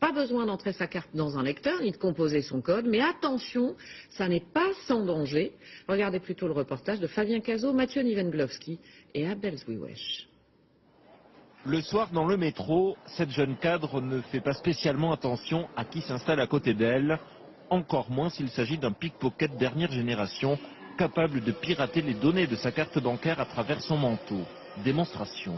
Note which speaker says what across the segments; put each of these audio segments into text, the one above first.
Speaker 1: Pas besoin d'entrer sa carte dans un lecteur ni de composer son code, mais attention, ça n'est pas sans danger. Regardez plutôt le reportage de Fabien Cazot, Mathieu Nivenglowski et Abel Zwiwesh.
Speaker 2: Le soir, dans le métro, cette jeune cadre ne fait pas spécialement attention à qui s'installe à côté d'elle, encore moins s'il s'agit d'un pickpocket dernière génération, capable de pirater les données de sa carte bancaire à travers son manteau. Démonstration.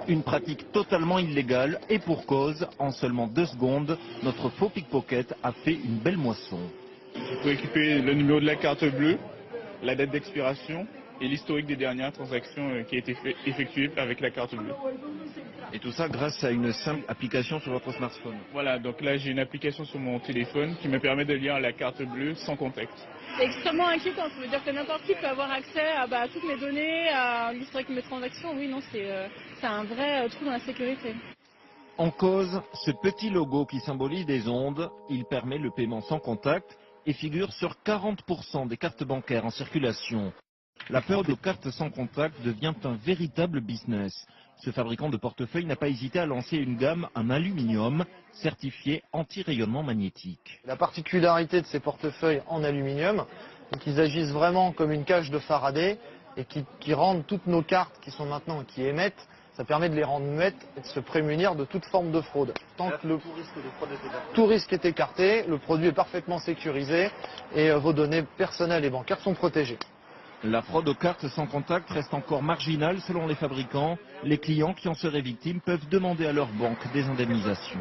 Speaker 2: Une pratique totalement illégale et pour cause, en seulement 2 secondes, notre faux pickpocket a fait une belle moisson.
Speaker 3: Il faut récupérer le numéro de la carte bleue, la date d'expiration et l'historique des dernières transactions qui a été effectuées avec la carte bleue.
Speaker 2: Et tout ça grâce à une simple application sur votre smartphone.
Speaker 3: Voilà, donc là j'ai une application sur mon téléphone qui me permet de lire la carte bleue sans contact.
Speaker 4: C'est extrêmement inquiétant, ça veut dire que n'importe qui peut avoir accès à toutes mes données, à l'historique de mes transactions. Oui, non, c'est un vrai trou dans la sécurité.
Speaker 2: En cause, ce petit logo qui symbolise des ondes, il permet le paiement sans contact et figure sur 40% des cartes bancaires en circulation. La peur des cartes sans contact devient un véritable business. Ce fabricant de portefeuille n'a pas hésité à lancer une gamme en aluminium certifié anti-rayonnement magnétique.
Speaker 5: La particularité de ces portefeuilles en aluminium, c'est qu'ils agissent vraiment comme une cage de Faraday et qui rendent toutes nos cartes qui sont maintenant qui émettent, ça permet de les rendre muettes et de se prémunir de toute forme de fraude. Tant que tout risque est écarté, le produit est parfaitement sécurisé et vos données personnelles et bancaires sont protégées.
Speaker 2: La fraude aux cartes sans contact reste encore marginale selon les fabricants. Les clients qui en seraient victimes peuvent demander à leur banque des indemnisations.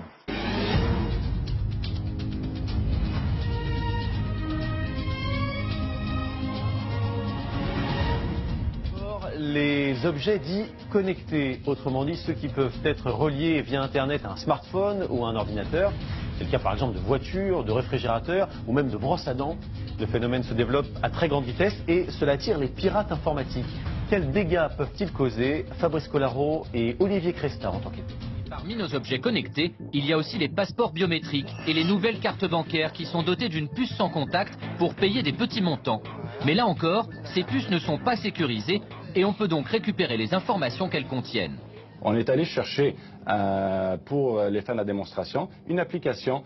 Speaker 6: Les objets dits connectés, autrement dit ceux qui peuvent être reliés via Internet à un smartphone ou à un ordinateur. C'est le cas par exemple de voitures, de réfrigérateurs ou même de brosses à dents. Le phénomène se développe à très grande vitesse et cela attire les pirates informatiques. Quels dégâts peuvent-ils causer? Fabrice Collaro et Olivier Cresta en tant qu'été.
Speaker 7: Parmi nos objets connectés, il y a aussi les passeports biométriques et les nouvelles cartes bancaires qui sont dotées d'une puce sans contact pour payer des petits montants. Mais là encore, ces puces ne sont pas sécurisées et on peut donc récupérer les informations qu'elles contiennent.
Speaker 8: On est allé chercher, pour les fins de la démonstration, une application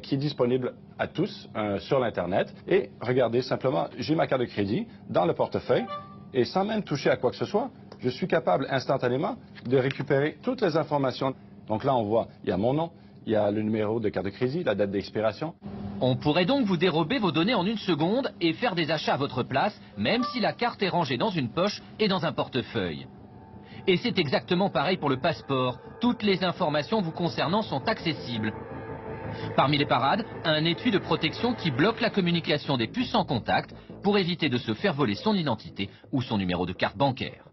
Speaker 8: qui est disponible à tous sur l'Internet. Et regardez simplement, j'ai ma carte de crédit dans le portefeuille et sans même toucher à quoi que ce soit, je suis capable instantanément de récupérer toutes les informations. Donc là, on voit, il y a mon nom, il y a le numéro de carte de crédit, la date d'expiration.
Speaker 7: On pourrait donc vous dérober vos données en 1 seconde et faire des achats à votre place, même si la carte est rangée dans une poche et dans un portefeuille. Et c'est exactement pareil pour le passeport. Toutes les informations vous concernant sont accessibles. Parmi les parades, un étui de protection qui bloque la communication des puces sans contact pour éviter de se faire voler son identité ou son numéro de carte bancaire.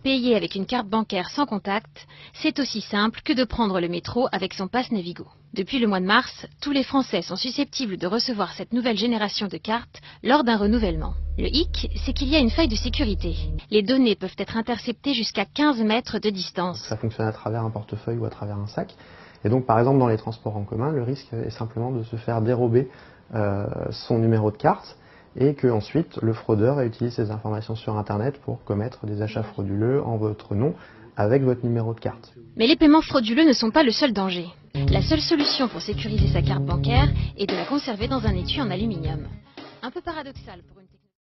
Speaker 9: Payer avec une carte bancaire sans contact, c'est aussi simple que de prendre le métro avec son pass Navigo. Depuis le mois de mars, tous les Français sont susceptibles de recevoir cette nouvelle génération de cartes lors d'un renouvellement. Le hic, c'est qu'il y a une faille de sécurité. Les données peuvent être interceptées jusqu'à 15 mètres de distance.
Speaker 5: Ça fonctionne à travers un portefeuille ou à travers un sac. Et donc par exemple dans les transports en commun, le risque est simplement de se faire dérober son numéro de carte et que ensuite le fraudeur utilise ces informations sur Internet pour commettre des achats frauduleux en votre nom avec votre numéro de carte.
Speaker 9: Mais les paiements frauduleux ne sont pas le seul danger. La seule solution pour sécuriser sa carte bancaire est de la conserver dans un étui en aluminium. Un peu paradoxal pour une